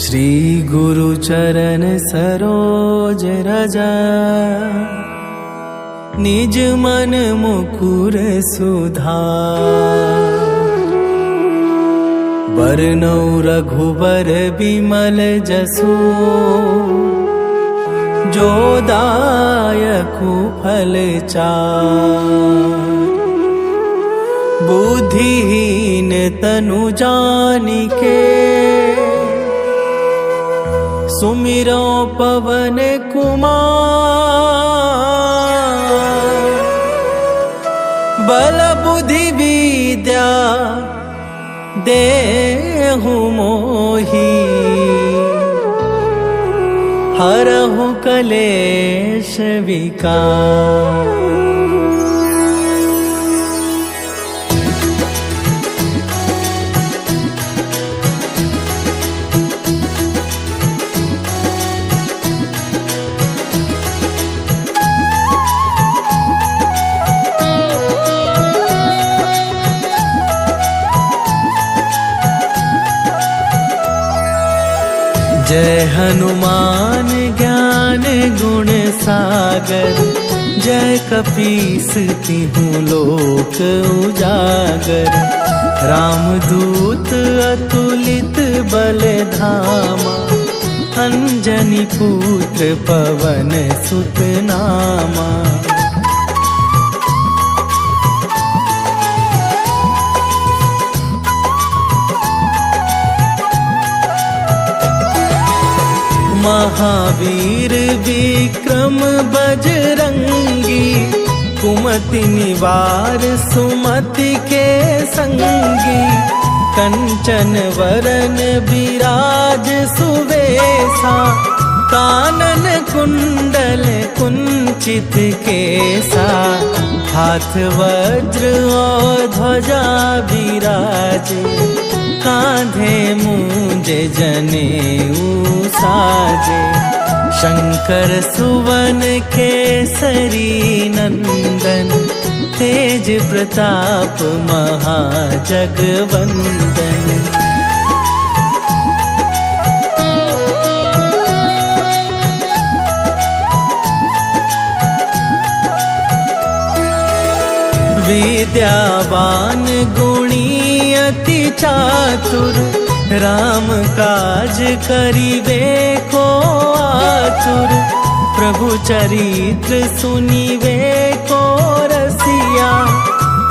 श्री गुरु चरण सरोज रज, निज मन मुकुर सुधार। बरनौ रघुबर बिमल जसु, जो दायकु फल चार। बुद्धिहीन तनु जानिके, सुमिरो पवन कुमार। बल बुद्धि विद्या देहु मोहि, हरहु कलेश विकार। जय हनुमान ज्ञान गुण सागर, जय कपीस तिहुँ लोक उजागर। रामदूत अतुलित बल धामा, अंजनी पुत्र पवन सुत नामा। महावीर विक्रम बजरंगी, कुमति निवार सुमति के संगी। कंचन वरन विराज सुवेशा, कानन कुंडल कुंचित केसा। हाथ वज्र और ध्वजा विराजे, कांधे मूंज जनेऊ साजे। शंकर सुवन केसरी नंदन, तेज प्रताप महाजगवंदन। विद्यावान गुणी अति चातुर, राम काज करिबे को आतुर। प्रभु चरित्र सुनिबे को रसिया,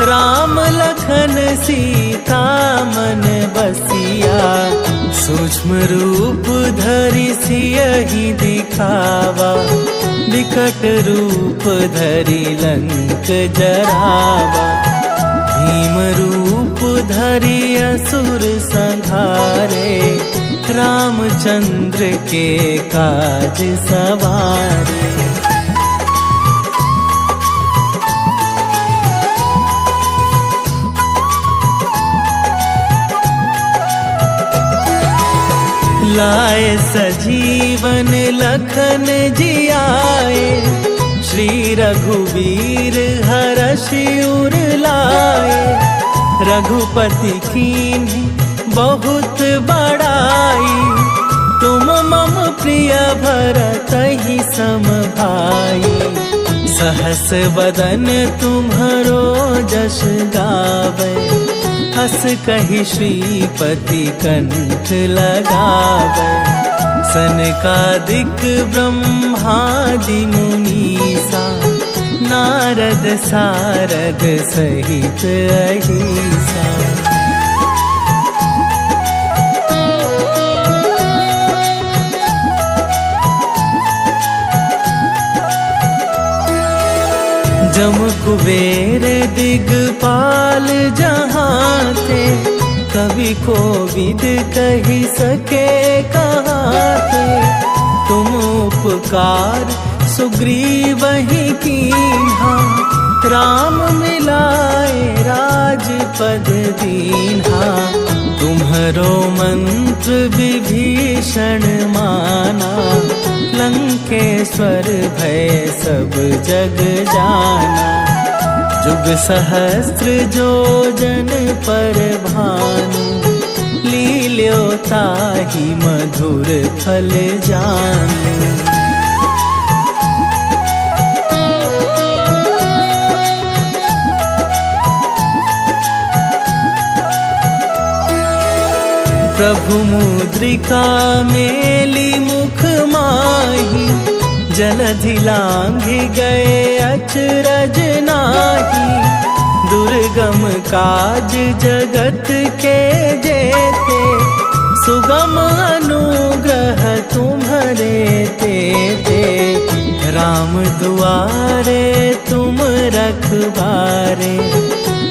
राम लखन सीता मन बसिया। सूक्ष्म रूप धरि सियहि दिखावा, विकट रूप धरि लंक जरावा। भीम रूप धरि असुर संहारे, रामचंद्र के काज सवारे। लाए सजीवन लखन जियाए, श्री रघुवीर हरषि उर लाए। रघुपति कीन्ही बहुत बड़ाई, तुम मम प्रिय भरतहि सम भाई। सहस बदन तुम्हरो जस गावे, हस कहि श्रीपति कंठ लगावे। सनकादिक ब्रह्मादि मुनीसा, नारद सारद सहित अहिसा। जम कुबेर दिगपाल जहाँ थे, कवि कोविद कहि सके कहाँ थे। तुम उपकार सुग्रीवहि कीन्हा, राम मिलाए राजपद दीन्हा। तुम्हरो मंत्र विभीषण माना, लंकेश्वर भय सब जग जाना। जुग सहस्त्र जो जन पर भानु, लील्योताहि मिल्यो ताही मधुर फल जान। प्रभु मुद्रिका मेली मुख माही, जलधि लांघि गए अचरज नाही। दुर्गम काज जगत के जेते, सुगम अनुग्रह तुम्हारे तेते। राम दुआरे तुम रखबारे,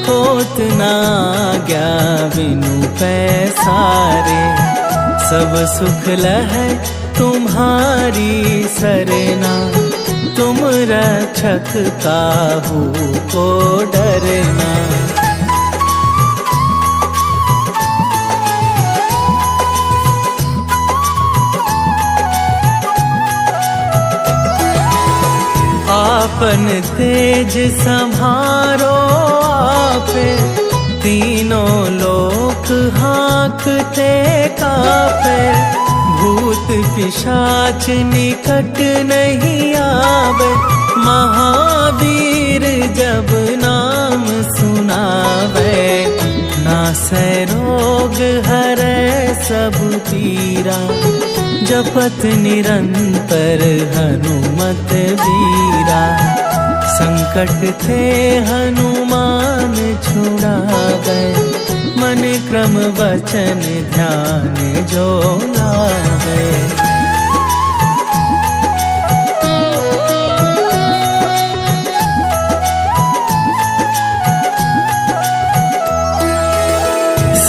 होत ना आज्ञा बिनु पैसारे। सब सुख लहै तुम्हारी सरना, तुम रक्षक काहू को डरना। आपन तेज संभारो आपे, तीनों लोक हाँकते कापे। भूत पिशाच निकट नहीं आवे, महावीर जब नाम सुनावे। नासै रोग हरै सब पीरा, जपत निरंतर हनुमत बीरा। संकट थे हनुमान छुड़ावे, मन क्रम वचन ध्यान जो लावे।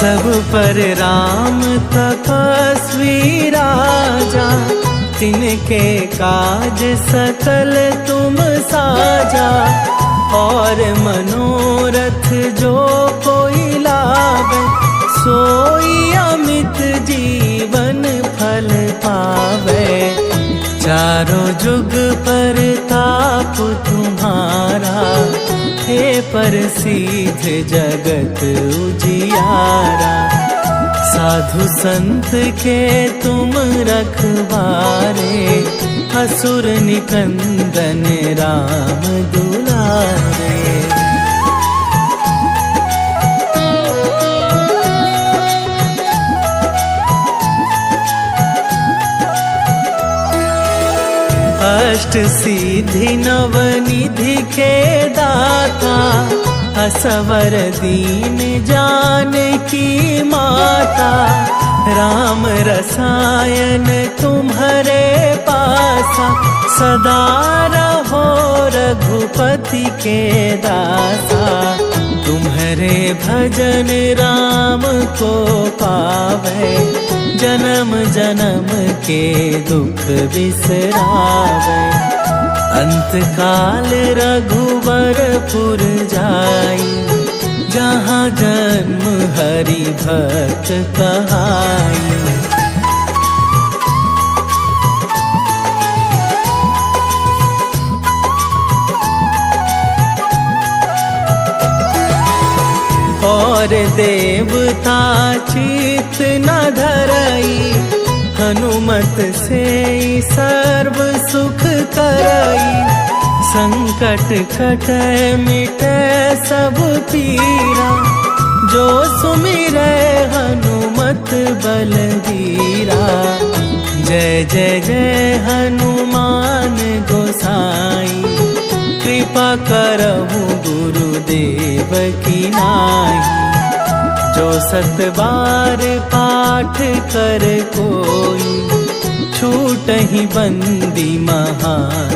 सब पर राम तपस्वी राजा, तिनके काज सकल तुम साजा। और मनोरथ जो कोई लावे, सोई अमित जीवन फल पावे। चारों जुग पर ताप तुम्हारा, हे प्रसिद्ध जगत उजियारा। साधु संत के तुम रखवारे, असुर निकंदन राम दुलारे। अष्ट सिद्धि नव निधि के दाता, असवर दीन जानकी माता। राम रसायन तुम्हारे पासा, सदा रहो रघुपति के दासा। तुम्हारे भजन राम को पावे, जन्म जन्म के दुख बिसरावे। अंत काल रघुवरपुर जाई, जहाँ जन्म हरि भक्त कहाई। और देवता चित न धरई, हनुमत से सर्व सुख करई। संकट कटै मिटै सब पीरा, जो सुमिरै हनुमत बलबीरा। जय जय जय हनुमान गोसाई, कृपा करहु गुरुदेव की नाई। जो सत बार पाठ कर कोई, छूटहि बंदी महा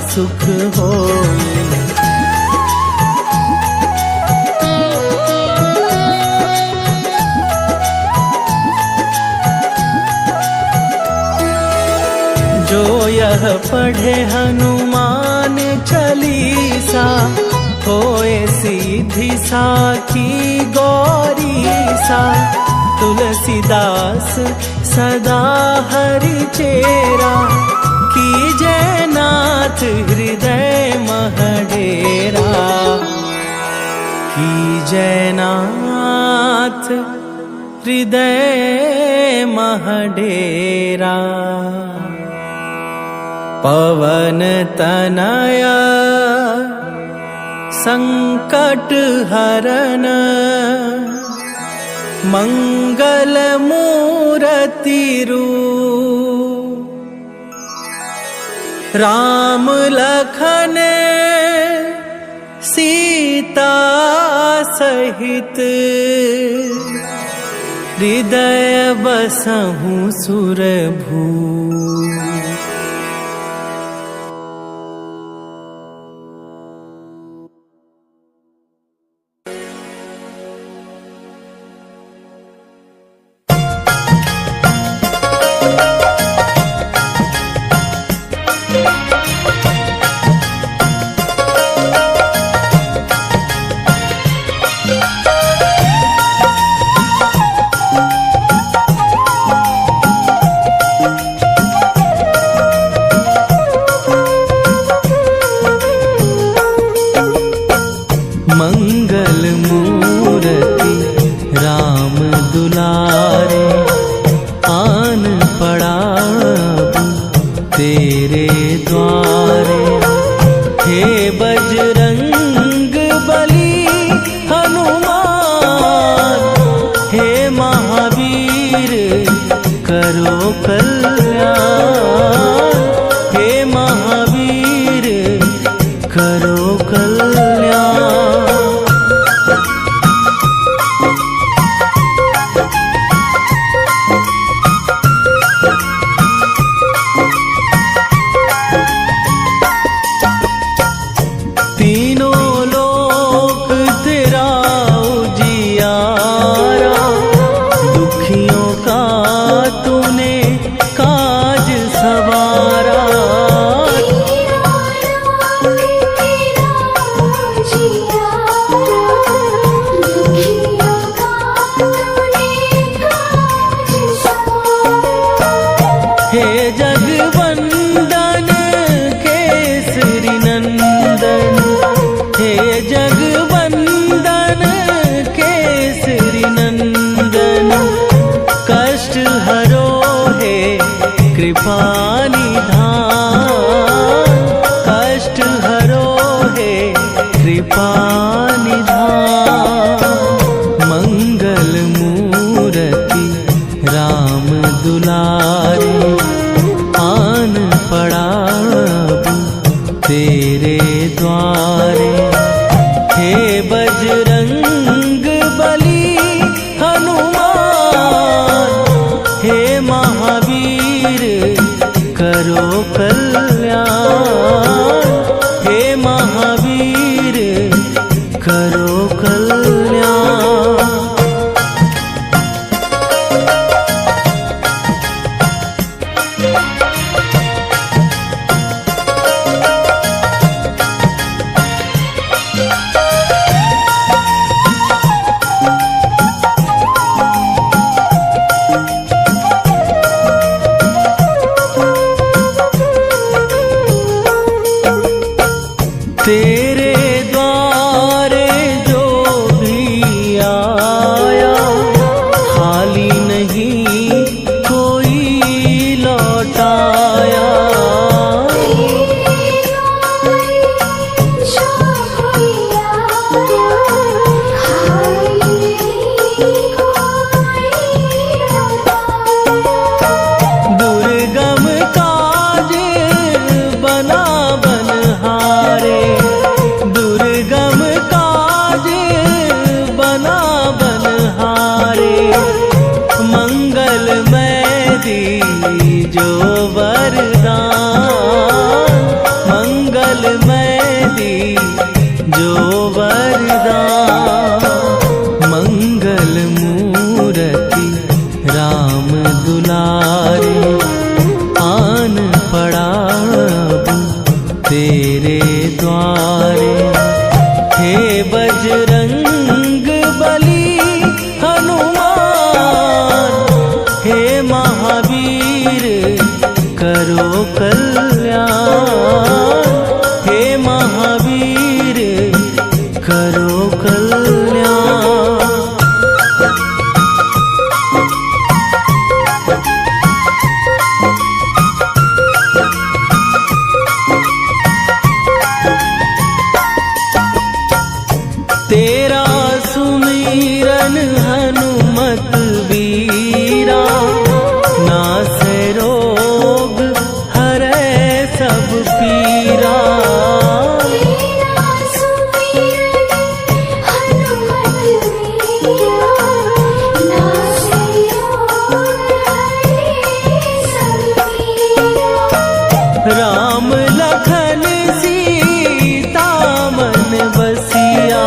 सुख होई। जो यह पढ़े हनुमान चालीसा, होए सीधी साखी गौरीसा। तुलसीदास सदा हरि चेरा, कीजय नाथ हृदय महडेरा। कीजय नाथ हृदय महडेरा। पवन तनया संकट हरन, मंगल मूरति रूप। राम लखन सीता सहित, हृदय बसहु सुरभू। मंगल मूरति राम दुलारे, आन पड़ा तेरे द्वारे। हे बजरंग बली हनुमान, हे महावीर करो कल्याण। हे महावीर करो कल्याण। तीनों लोक तेरा उजियारा, दुखियों का तूने काज सवारा। हे जगवंदन केसरी नंदन, हे जगवंदन केसरी नंदन। कष्ट हरो हे कृपा निधान, कष्ट हरो हे कृपा निधान। मंगल मूरति राम दुलारे, आन पड़ा तेरे द्वारे। हे बजरंग बली हनुमान, हे महावीर करो कल्याण। हे महावीर करो कल्याण। तेरे द्वारे जो भी आया, खाली नहीं कोई लौटाया। दुर्गम काज बना बनहारे, दुर्गम काज बना बनहारे। मंगलमय दीजो वरदान, मंगलमय दीजो वरदान। मंगल मूरति राम दुलारे, आन पड़ा तेरे द्वारे। हे बजरंग बली हनुमान, हे महावीर करो कल्याण। हे महावीर करो कल्याण। हनुमत वीरा, नासै रोग हरै सब पीरा। राम लखन सीता मन बसिया,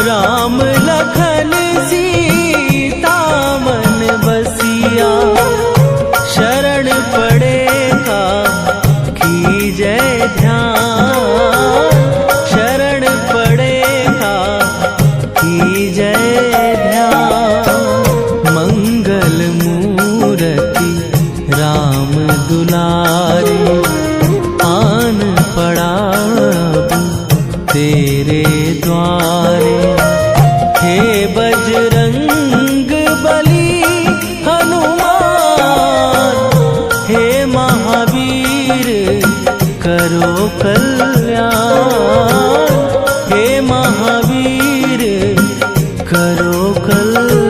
राम लखन सीता मन बसिया। शरण पड़े का कीजै ध्यान, शरण पड़े का कीजै ध्यान। मंगल मूरति राम दुलारे, आन पड़ा अब तेरे द्वारे। हे बजरंग बली हनुमान, हे महावीर करो कल्याण, हे महावीर करो कल्याण।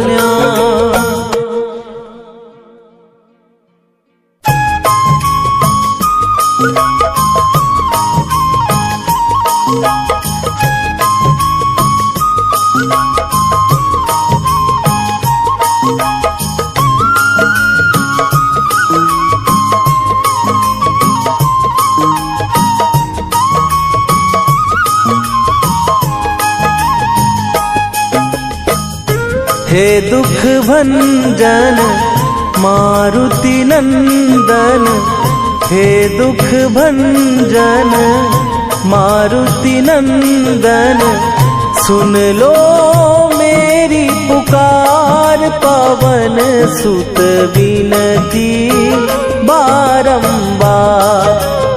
हे दुख भंजन मारुति नंदन, हे दुख भंजन मारुति नंदन। सुन लो मेरी पुकार, पवन सुत विनती बारंबार,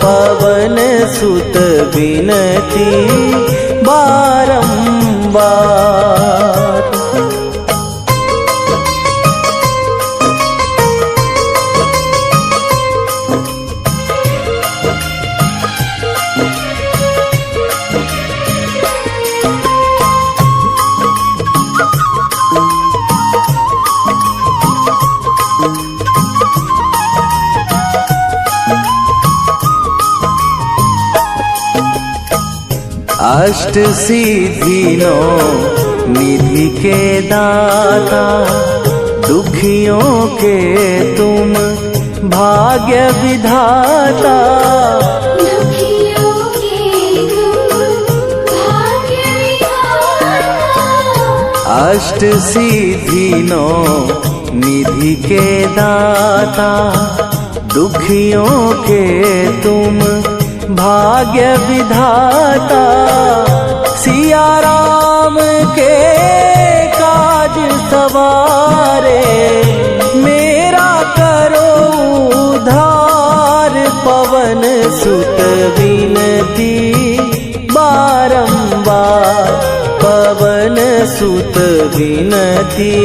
पवन सुत विनती बारंबार। अष्ट सिद्धि नौ निधि के दाता, दुखियों के तुम भाग्य विधाता। अष्ट सिद्धि नौ निधि के दाता, दुखियों के तुम भाग्य विधाता। सिया राम के काज सवारे, मेरा करो उद्धार। पवन सुत विनती बारंबार, पवन सुत विनती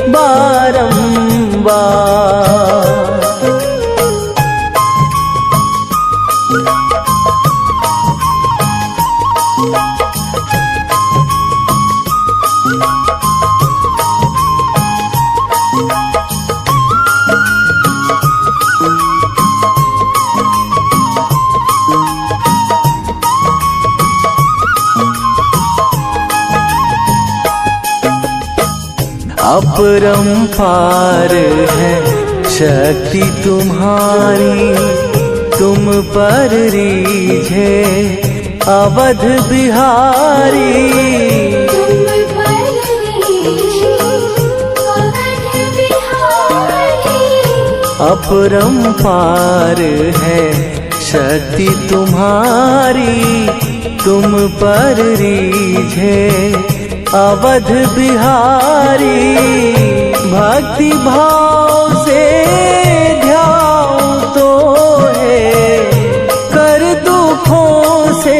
बारंबार। अपरंपार है शक्ति तुम्हारी, तुम पर रीझे अवध बिहारी। अपरंपार है शक्ति तुम्हारी, तुम पर रीझे अवध बिहारी। भक्ति भाव से ध्याऊं तो है, कर दुखों से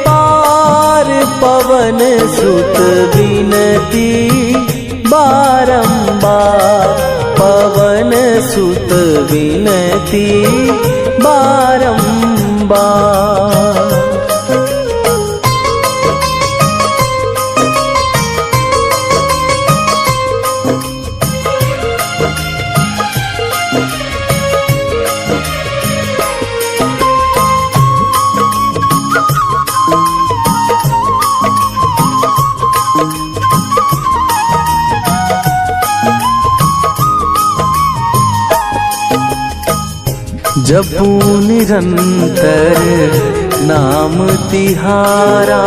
पार। पवन सुत विनती बारंबार, पवन सुत विनती बारंबार। जपू निरंतर नाम तिहारा,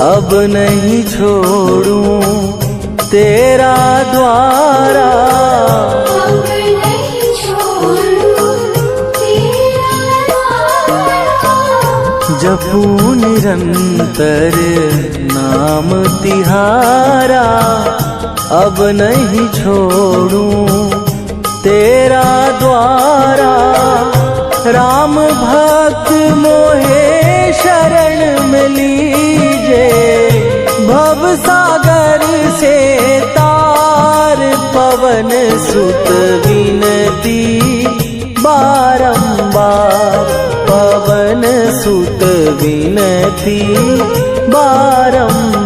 अब नहीं छोड़ूं तेरा द्वारा। अब नहीं छोड़ूं तेरा द्वारा। जपू निरंतर नाम तिहारा, अब नहीं छोड़ूं तेरा द्वारा। राम भक्त मोहे शरण में लीजे, भव सागर से तार पवन सुत विनती बारंबार। पवन सुत विनती बारंबार।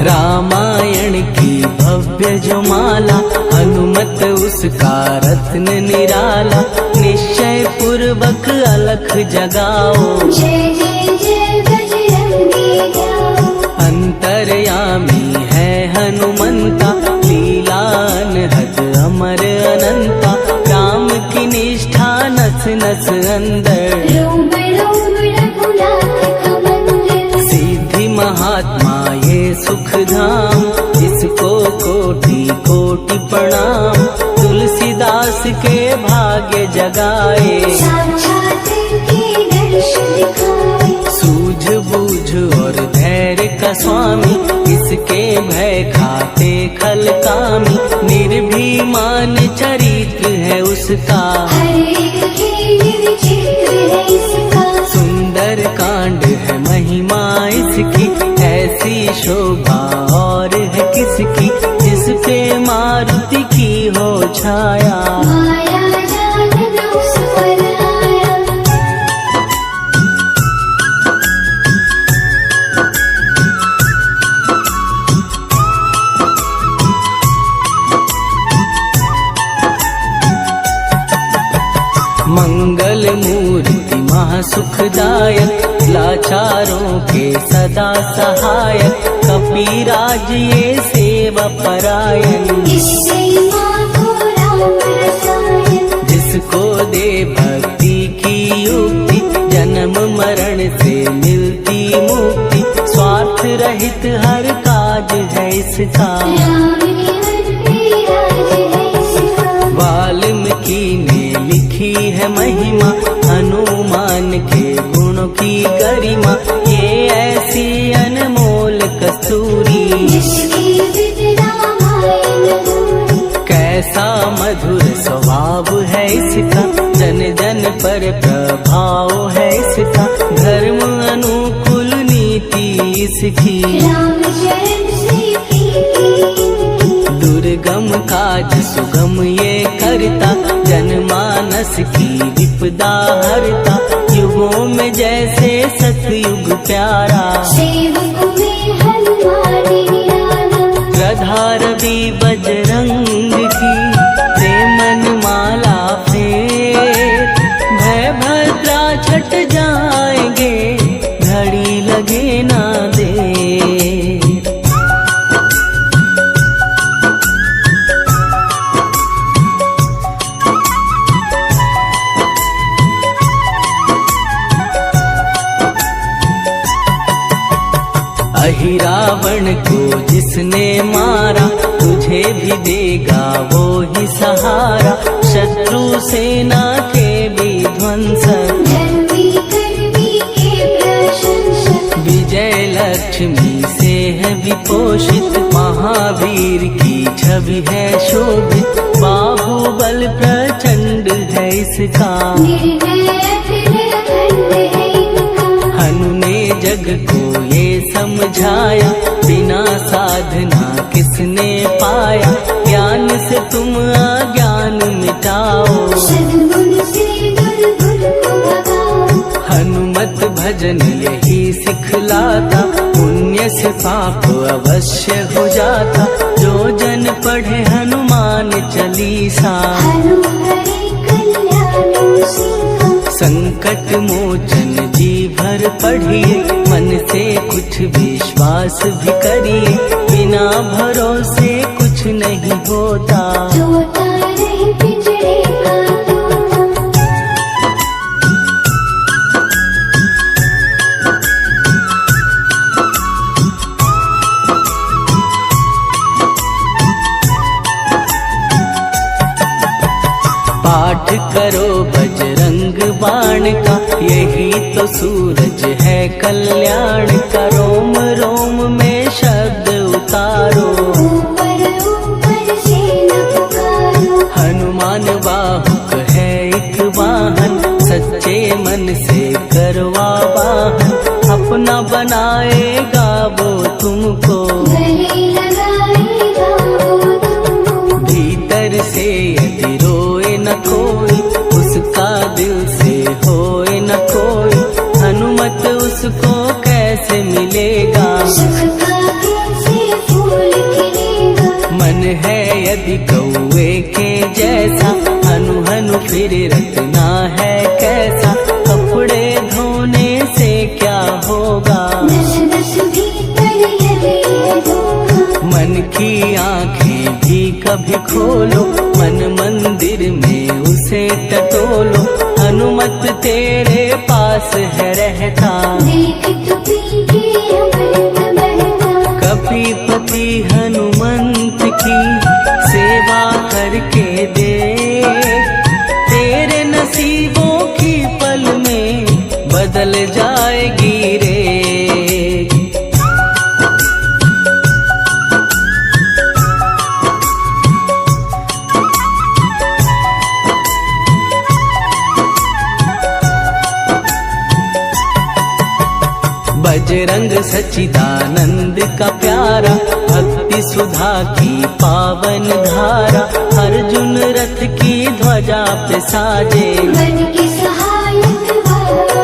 रामायण की भव्य जो माला, हनुमत उसका रत्न निराला। निश्चय पूर्वक अलख जगाओ, जय जय जय बजरंगी जाओ। अंतर्यामी है हनुमंता, लीला अनहद अमर अनंता। राम की निष्ठा नस नस अंदर, रोम रोम रघुनाथ का मंदिर। सिद्धि महात्मा ये सुख धाम, इसको कोटि कोटि प्रणाम। तुलसीदास के भाग्य जगाए, साक्षात के दर्शन दिखाए। सूझ बूझ और धैर्य का स्वामी, इसके भय खाते खल कामी। निर्भीमान चरित्र है उसका, हर एक खेल विचित्र है इसका। सुंदर कांड है महिमा इसकी, ऐसी शोभा और है किसकी। जिस पे मारुति की हो छाया, माया जान न उस पर आया। मंगल मूर्ति महासुखदायक, लाचारों के सदा सहायक। कपीराज ये सेवा परायण, इससे माँ को राम रसायन। जिसको दे भक्ति की युक्ति, जन्म मरण से मिलती मुक्ति। स्वार्थ रहित हर काज है इसका, राम निवन पे राज है इसका। वाल्मीकि ने लिखी है महिमा, हनुमान के गुणों की गरिमा। ये ऐसी अनमोल कस्तूरी, जिसकी विद्या माय न दूरी। कैसा मधुर स्वभाव है इसका, जन जन पर प्रभाव है इसका। धर्म अनुकूल नीति इसकी, राम शरण से प्रीति। दुर्गम काज सुगम ये करता, जनमानस की विपदा हरता। युगों में जैसे सतयुग प्यारा, सेवक में हनुमान निराला। गधा रवि बजरंग की प्रेमन माला फेर। भय भद्रा छट जाएंगे, घड़ी लगे ना देर। अहिरावण को जिसने मारा, तुझे भी देगा वो ही सहारा। शत्रु सेना के विध्वंसक, धर्मी कर्मी के प्रशंसक। विजय लक्ष्मी से है विपोषित। महावीर की छवि है शोभित, बाहुबल प्रचंड है इसका। निर्णय अखंड है इनका। हनु ने जग को ये समझाया, बिना साधना किसने पाया। ज्ञान से तुम अज्ञान मिटाओ, सद्गुण से दुर्गुण को भगाओ। हनुमत भजन यही सिखलाता। पुण्य से पाप अवश्य हो जाता, जो जन पढ़े हनुमान चालीसा। हनुमरे कल्याण सिंह, संकट मोचन जी भर पढ़िए, मन से कुछ विश्वास भी करिए, बिना भरोसे कुछ नहीं होता। तोता रहे पिंजरे का तोता, पाठ करो बजरंग बाण का, यही तो सूरज है कल्याण का। रोम रोम में शब्द उतारो, ऊपर ऊपर से न पुकारो। हनुमान बाहुक है एक वाहन, सच्चे मन से करवा वाहन। अपना बनाएगा वो तुमको, गले लगाएगा वो तुमको। भीतर से यदि रोए न कोई, उसका दिल से होए न कोई। हनुमत उसको कैसे मिलेगा, सुख का कैसे फूल खिलेगा। मन है यदि कौवे के जैसा, हनु हनु फिर रखना है कैसा। कपड़े धोने से क्या होगा, दस दस भीतर यदि है धोखा। मन की आंखें भी कभी खोलो, मन मंदिर में उसे टटोलो। हनुमत तेरे पास है रहता, देख तो पी के अमृत बहता। कपीपति हनुमंत की सेवा करके दे, तेरे नसीबों की पल में बदल जाएगी रे। बजरंग सच्चिदानंद का प्यारा, भक्ति सुधा की पावन धारा। अर्जुन रथ की ध्वजा पे साजे, बन के सहायक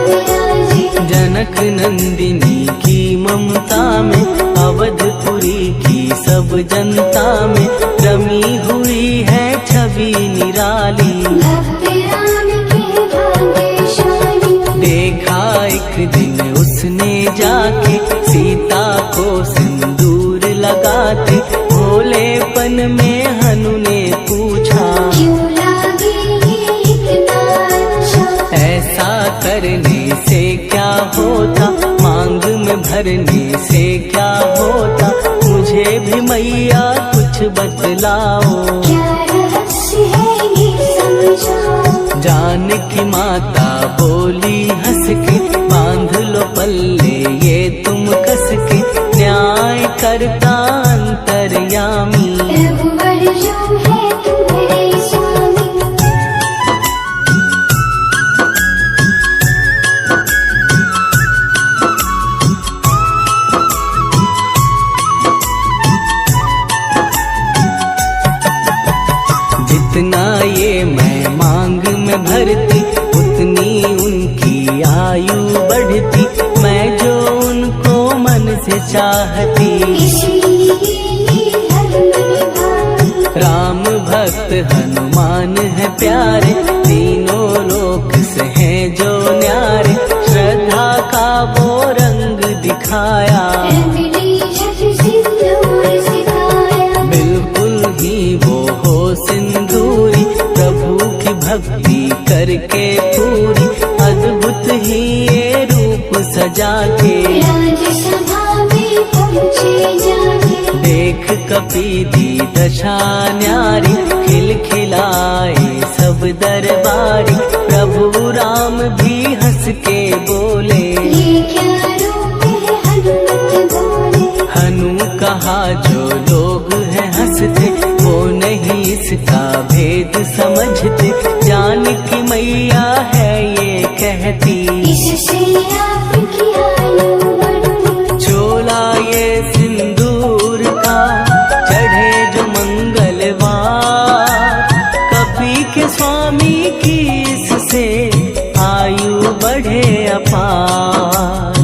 विराजे। जनक नंदिनी की ममता में, अवधपुरी की सब जनता में रमी हुई है छवि निराली। भक्त राम के भाग्यशाली, देखा एक दिन उसने जाके, सीता को सिंदूर लगाते। भोलेपन में हनु ने पूछा, क्यों लागे ये इतना अच्छा। ऐसा करने से क्या होता, मांग में भरने से क्या होता। मुझे भी मैया कुछ बतलाओ, क्या रहस्य है ये समझाओ। जानकी माता बोली हंस के, बांध लो पल्ले ये तुम कस के। न्याय करता अंतर्यामी, रघुवर जो है तुम्हारे स्वामी। जितना ये मैं मांग में भरती, उतनी उनकी आयु बढ़ती। मैं जो उनको मन से चाहती, इसलिए ये धर्म निभाती। राम भक्त हनुमान है प्यारे, तीनों लोक से हैं जो न्यारे। श्रद्धा का वो रंग दिखाया, रंगली छठ सिंदूर सिखाया। बिल्कुल ही वो हो सिंदूरी, प्रभु की भक्ति करके पूरी। अद्भुत ही ये रूप सजा के, राजसभा में पहुँचे जाके। देख कपीदी दशा न्यारी, खिलखिलाए सब दरबारी। प्रभु राम भी हंस के बोले, ये क्या रूप है हनुमत बोले। हनु कहा जो लोग हैं हंसते, वो नहीं इसका भेद समझते। जानकी मैया है ये कहती, इससे आपकी आयु बढ़ती। चोला ये सिंदूर का चढ़े जो मंगलवार, कपी के स्वामी की इससे आयु बढ़े अपार।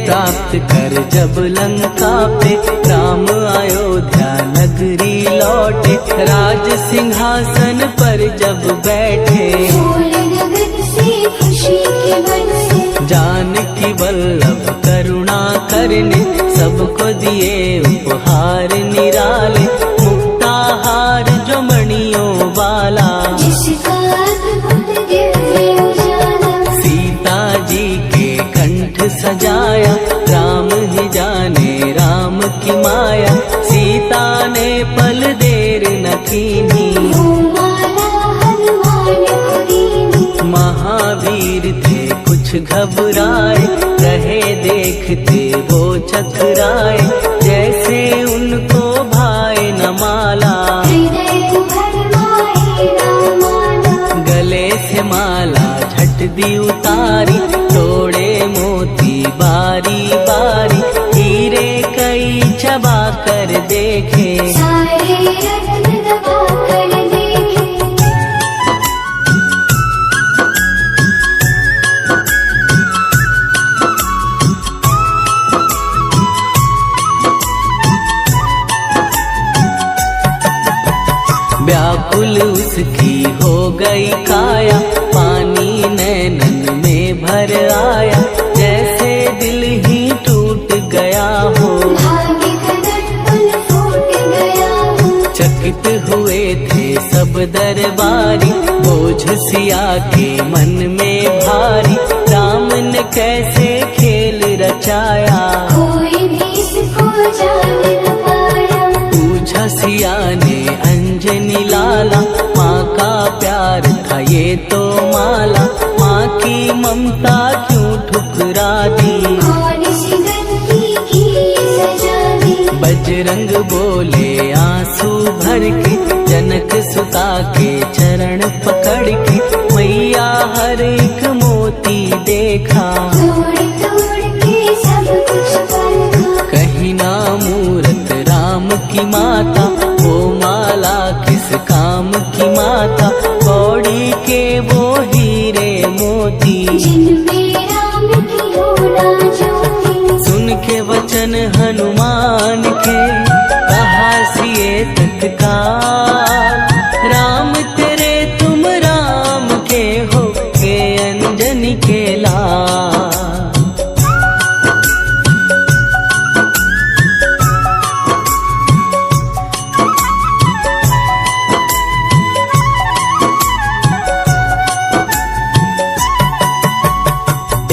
प्राप्त कर जब लंका पे राम अयोध्या नगरी लौटे, राज सिंहासन पर जब बैठे, फूल नगन से खुशी के बरसे, जानकी वल्लभ करुणा करने सबको दिए उपहार निराले, मुक्ताहार जो मणियों वाला, जिसका अद्भुत दिव्य उजाला, सीता जी के कंठ सजाया, राम ही जाने राम की माया, सीता ने पल देर न कीनी, माला हनुमान को दीनी, महावीर थे कुछ घबराए, रहे देखते वो चकराए, जैसे उनको भाए न माला, हृदय भरमाए रामाना, गले से माला झट दी उतारी, तोड़े मोती बारी बारी, हीरे कई चबा कर देखे, सारे रत्न दबा कर देखे, व्याकुल उसकी हो गई काया, पानी नैनन में भर आया, जैसे दिल ही टूट गया हो, भाग्य का दर्पण फूट गया हो, चकित हुए थे सब दरबारी, बोझ सिया के मन में भारी, राम ने कैसे खेल रचाया, कोई भी इसको जान न पाया, पूछा सिया ने अंजनी लाला, माँ का प्यार था ये तो माला, माँ की ममता क्यों ठुकरा दी, कौन सी गलती की सजा दी, बजरंग बोले आंसू भर के, जनक सुता के चरण पकड़ के, मैया हर एक मोती देखा, तोड़ तोड़ के सब कुछ परखा, कहीं ना मूरत राम की माता, वो माला किस काम की माता, कौड़ी के वो हीरे मोती, जिनमें राम की होना ज्योति, सुन के वचन हनुमान के, कहा सिए तत्काल, राम तेरे तुम राम के हो के अंजनी के लाल,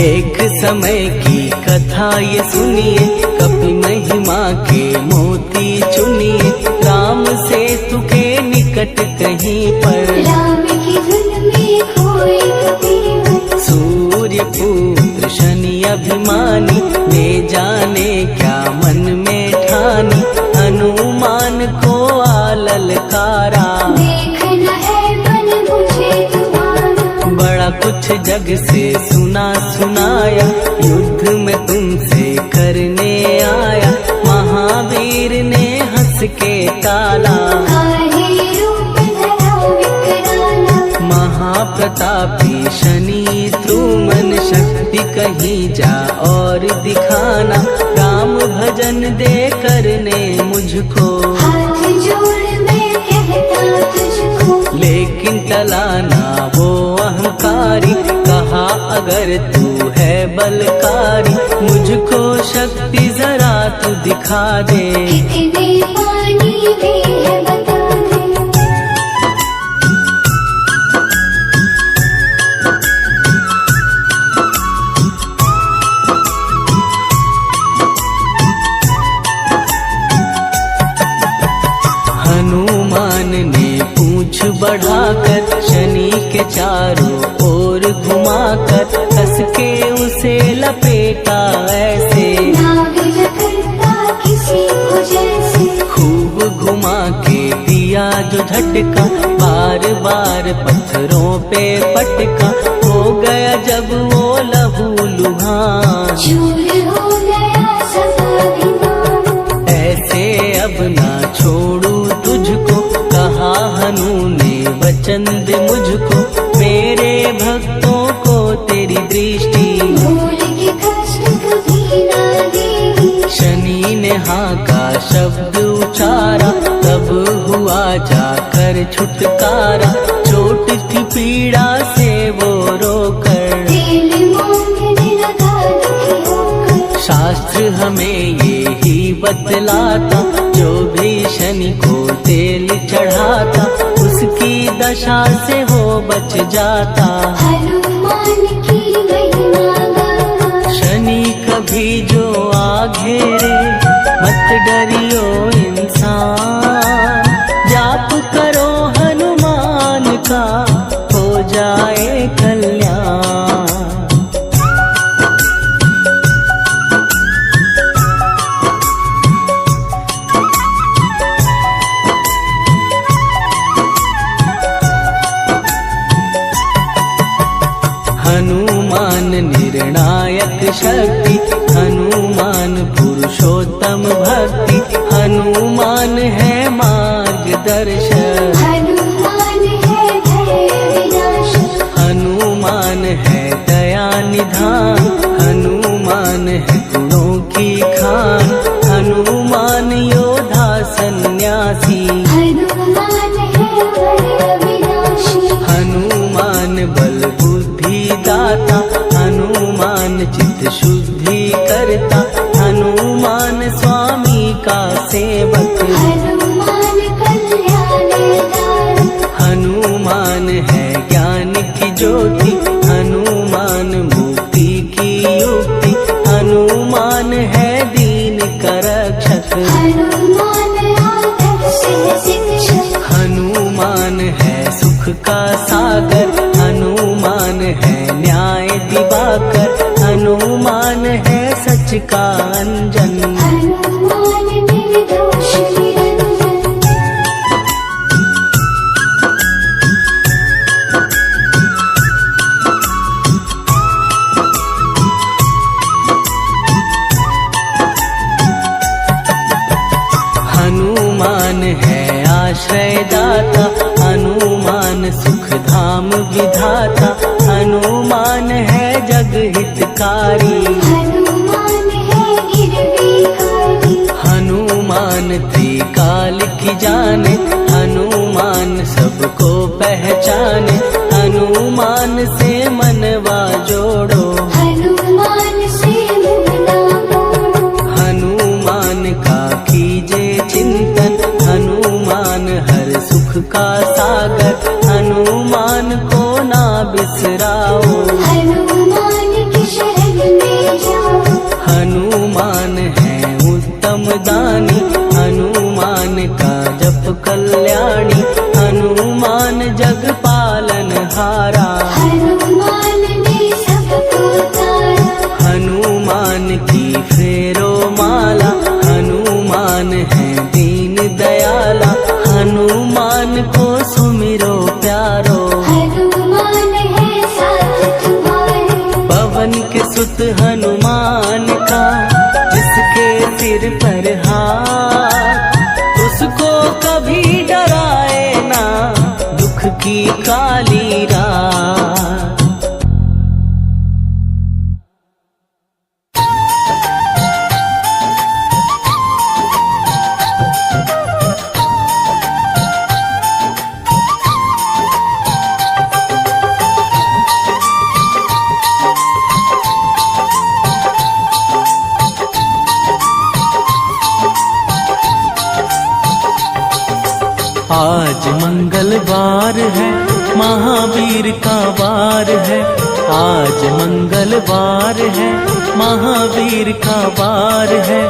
एक समय की कथा ये सुनिए, कपि महिमा के मोती चुनिए, राम सेतु के निकट कहीं पर, राम की धुन में खोए कबीर, सूर्य पुत्र शनि अभिमानी, ने जाने क्या मन में ठानी, हनुमान को आललकारा, देखना है मन मुझे तुम्हारा, बड़ा कुछ जग से सुना सुनाया, युद्ध में तुमसे करने आया, महावीर ने हंस के टाला, काहे रूप धरा विकराला, महाप्रतापी शनि द्रुमन, शक्ति कहीं जा और दिखाना, राम भजन दे करने मुझको, हाथ जोड़ मैं कहता तुझको, लेकिन टला ना वो अहंकारी, कहा अगर तू है बलकारी, मुझको शक्ति जरा तू दिखा दे, कितने पानी भी है बता दे, हनुमान ने पूछ बढ़ाकर, शनि के चारों ओर घुमाकर, कस के उसे लपेटा ऐसे, नाग जकड़ता किसी को जैसे, खूब घुमा के दिया जो झटका, बार बार पत्थरों पे पटका, हो गया जब वो लहू लुहान, चूर हो गया सब अभिमान, ऐसे अब ना छोड़ू तुझको, कहा हनु ने वचन दे मुझको, मेरे भक्तों को तेरी दृष्टि, भूल के कष्ट कभी ना यहाँ का शब्द उचारा, तब हुआ जाकर छुटकारा। चोट की पीड़ा से वो रोकर तेल मांगने लगा दुखी होकर। शास्त्र हमें ये ही बतलाता, जो भी शनि को तेल चढ़ाता, उसकी दशा से वो बच जाता। हनुमान की महिमा गाता। शनि कभी जो आ घेरे, मत डरियो इंसान। जाप करो हनुमान का, हो जाए कल्याण। हनुमान निर्णायक शक्ति, हनुमान पुरुषोत्तम भक्ति, हनुमान है मार्गदर्शक। हनुमान है भय विनाशक। हनुमान है दया निधान, हनुमान है गुणों की खान। हनुमान योद्धा सन्यासी, हनुमान है भय विनाशी। हनुमान बल बुद्धि दाता, हनुमान चित्त शुद्धि करता। हनुमान स्वामी का सेवक, हनुमान कल्याणदाता। हनुमान है ज्ञान की ज्योति, हनुमान मुक्ति की युक्ति। हनुमान है दीन का रक्षक, हनुमान आदर्श शिक्षक। हनुमान है सुख का सागर, हनुमान है न्याय दिवाकर। हनुमान है सच का अंजन, हनुमान निर्दोष निरंजन। हनुमान है आश्रयदाता, हनुमान सुख धाम विधाता। हनुमान है जग हितकारी, हनुमान है गिरविकारी। हनुमान त्रिकाल की जाने, हनुमान सबको पहचाने। हनुमान से मनवा जोड़ो, हनुमान से मुंह मोड़ो। हनुमान का कीजे चिंतन। हनुमान हर सुख का सागर, हनुमान को ना बिसराओ। हनुमान की शरण में जाओ। हनुमान है उत्तम दानी, हनुमान का जप कल्याणी। हनुमान जग पालन हारा, हनुमान ने सबको तारा। हनुमान की फेरो माला। हनुमान है दीन दयाला, हनुमान को सुमिरो प्यारो। हनुमान है साथ तुम्हारे। पवन के सुत हनुमान का, जिसके सिर पर हाथ, उसको कभी डराए ना दुख की काली रात। आज मंगलवार है, महावीर का वार है। आज मंगलवार है, महावीर का वार है।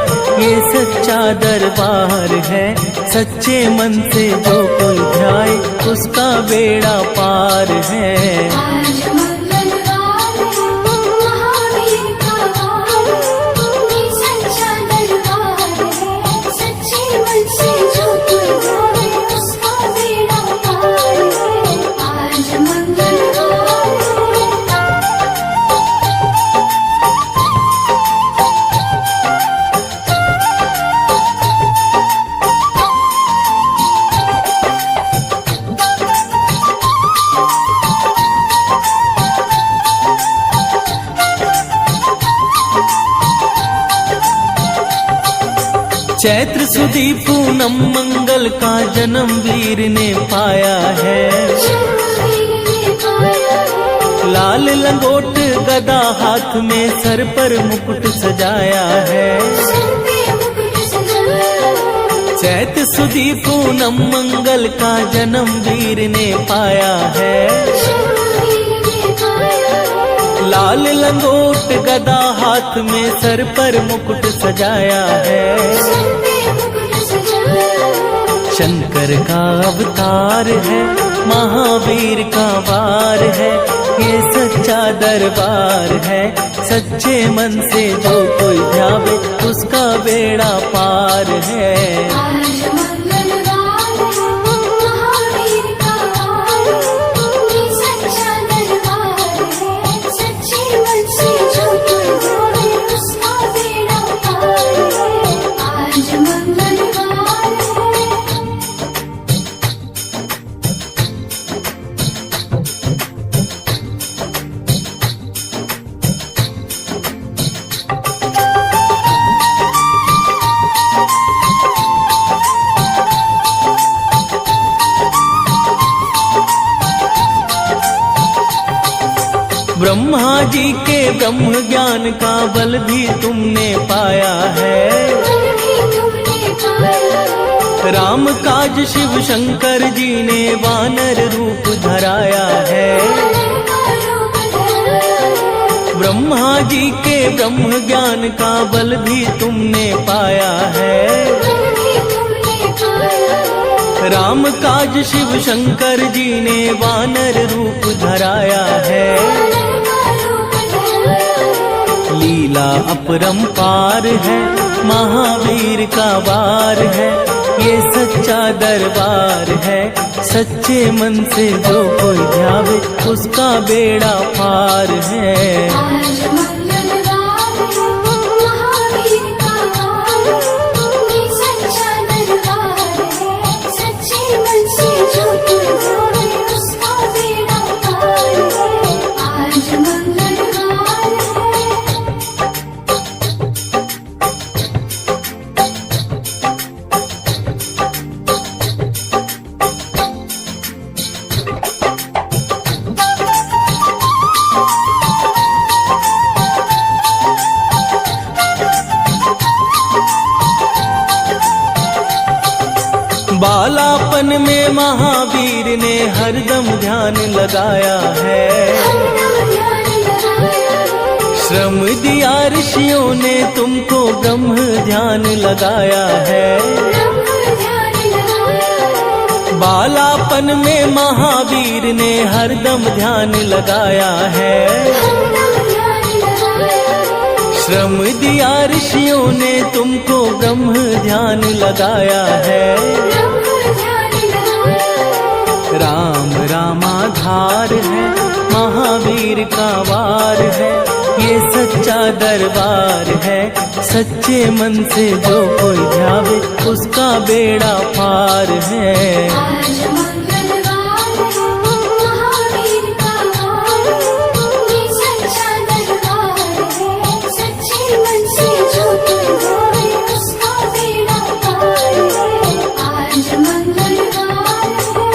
ये सच्चा दरबार है, सच्चे मन से जो कोई ध्याए, उसका बेड़ा पार है। आज मंगलवार है, महावीर का वार है। ये सच्चा दरबार है, सच्चे मन से जो कोई जाए, उसका बेड़ा पार है। आज मंगलवार है। चैत्र सुदी पूनम मंगल का जन्म वीर ने पाया है। लाल लंगोट गदा हाथ में सर पर मुकुट सजाया है। चैत्र सुदी पूनम मंगल का जन्म वीर ने पाया है। लाल लंगोट गदा हाथ में सर पर मुकुट सजाया है। शंकर का अवतार है, महावीर का वार है, ये सच्चा दरबार है। सच्चे मन से जो कोई ध्यावे उसका बेड़ा पार है। आज मंगलवार है, महावीर का वार है, ये सच्चा दरबार है। सच्चे मन से जो कोई ध्यावे उसका बेड़ा पार है। आज मंगलवार है। ब्रह्मा जी के ब्रह्म ज्ञान का बल भी तुमने पाया है। राम काज शिव शंकर जी ने वानर रूप धराया है। ब्रह्मा जी के ब्रह्म ज्ञान का बल भी तुमने पाया है। राम काज शिव शंकर जी ने वानर रूप धराया है। लीला अपरंपार है, महावीर का वार है, ये सच्चा दरबार है। सच्चे मन से जो कोई ध्यावे उसका बेड़ा पार है। आज मंगलवार है, महावीर का वार है, ये सच्चा दरबार है। सच्चे मन से जो कोई ध्यावे उसका बेड़ा पार है। आज मंगलवार है। बालापन में महावीर ने हरदम ध्यान लगाया है। श्रम दिया ऋषियों ने तुमको ब्रह्म ध्यान लगाया है। बालापन में महावीर ने हरदम ध्यान लगाया है। श्रम दिया ऋषियों ने तुमको ब्रह्म ध्यान लगाया है। राम रामाधार है, महावीर का वार है, ये सच्चा दरबार है। सच्चे मन से जो कोई ध्यावे उसका बेड़ा पार है। आज मंगलवार है, महावीर का वार है, ये सच्चा दरबार है। सच्चे मन से जो कोई ध्यावे उसका बेड़ा पार है। आज मंगलवार है।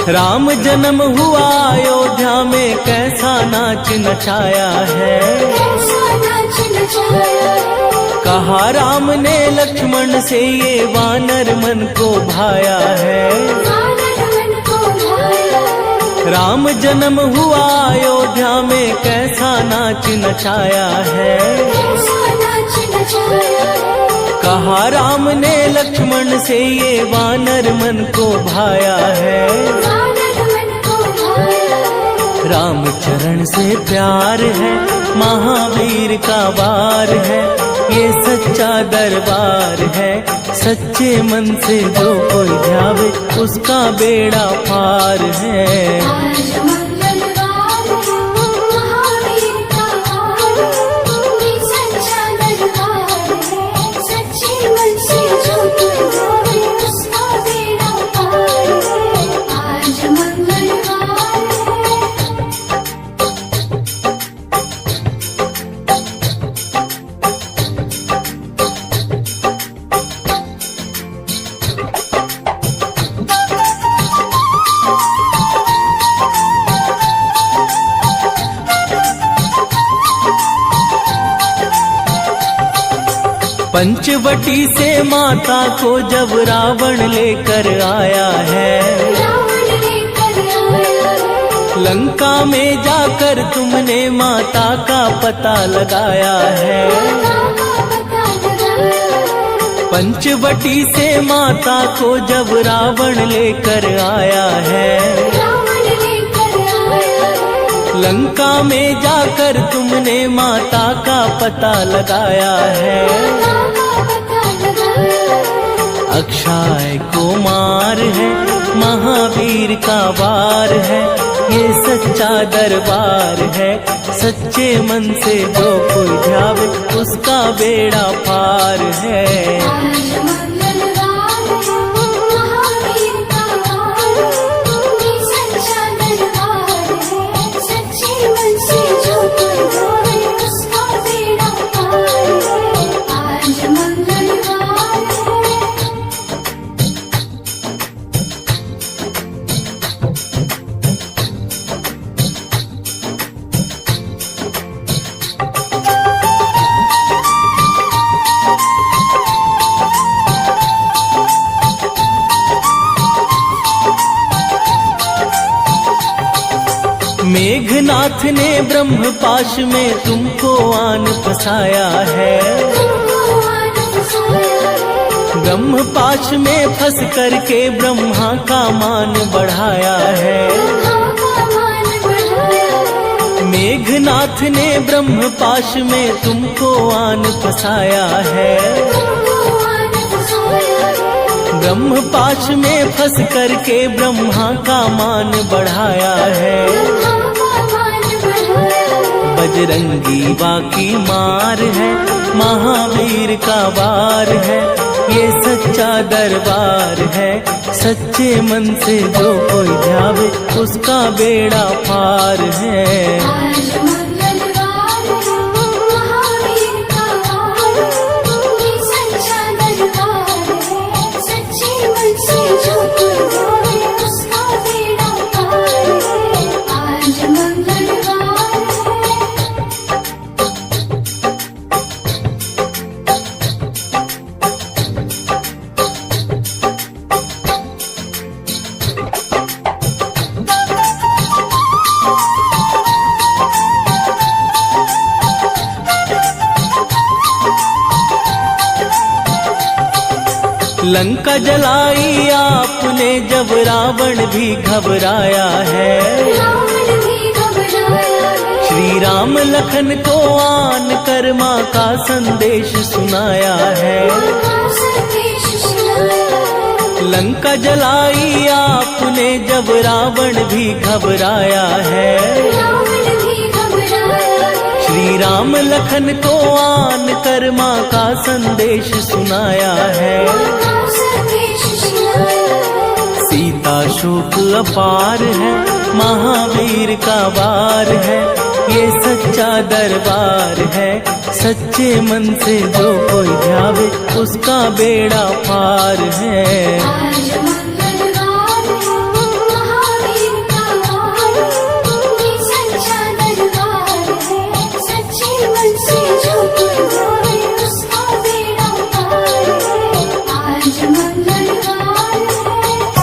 राम जन्म हुआ अयोध्या में, कैसा नाच नचाया है। कैसा नाच नचाया है। कहा राम ने लक्ष्मण से ये वानर मन को भाया है। वानर मन को भाया है। राम जन्म हुआ अयोध्या में, कैसा नाच नचाया है। कैसा नाच नचाया है। कहा राम ने लक्ष्मण से ये वानर मन को भाया है। वानर मन को भाया है। राम चरण से प्यार है, महावीर का वार है, ये सच्चा दरबार है। सच्चे मन से जो कोई ध्यावे उसका बेड़ा पार है। आज मंगलवार है, महावीर पंचवटी से माता को जब रावण लेकर आया है, रावण लेकर आया है। लंका में जाकर तुमने माता का पता लगाया है। माता का पता लगाया है। पंचवटी से माता को जब रावण लेकर आया है, रावण लेकर आया है। लंका में जाकर तुमने माता का पता लगाया है। माता का पता लगाया है। अक्षय कुमार है, महावीर का वार है, ये सच्चा दरबार है। सच्चे मन से जो कोई ध्यावे उसका बेड़ा पार है। आज मंगलवार है, महावीर का वार है। ये सच्चा दरबार है। सच्चे मन से जो कोई ध्यावे उसका बेड़ा पार है। आज मंगलवार है। मेघनाथ ने ब्रह्म पाश में तुमको आन फसाया है। ब्रह्म पाश में फंस करके ब्रह्मा का मान बढ़ाया है। मेघनाथ ने ब्रह्म पाश में तुमको आन फसाया है। ब्रह्म पाश में फंस करके ब्रह्मा का मान बढ़ाया है। बजरंगी बाकी मार है, महावीर का वार है, ये सच्चा दरबार है। सच्चे मन से जो कोई ध्यावे उसका बेड़ा पार है। आज मंगलवार है, महावीर का वार है। ये सच्चा दरबार है। सच्चे मन से जो कोई ध्यावे उसका बेड़ा पार है। आज मंगलवार है। लंका जलाई आपने जब रावण भी घबराया है। रावण भी घबराया है। श्री राम लखन को आन कर माँ का संदेश सुनाया है। माता संदेश सुनाया है। लंका जलाई आपने जब रावण भी घबराया है। रावण भी घबराया है। श्री राम लखन को आन कर माँ का संदेश सुनाया है। माता संदेश सुनाया है। सीता शोक अपार है, महावीर का वार है, ये सच्चा दरबार है। सच्चे मन से जो कोई ध्यावे उसका बेड़ा पार है। आज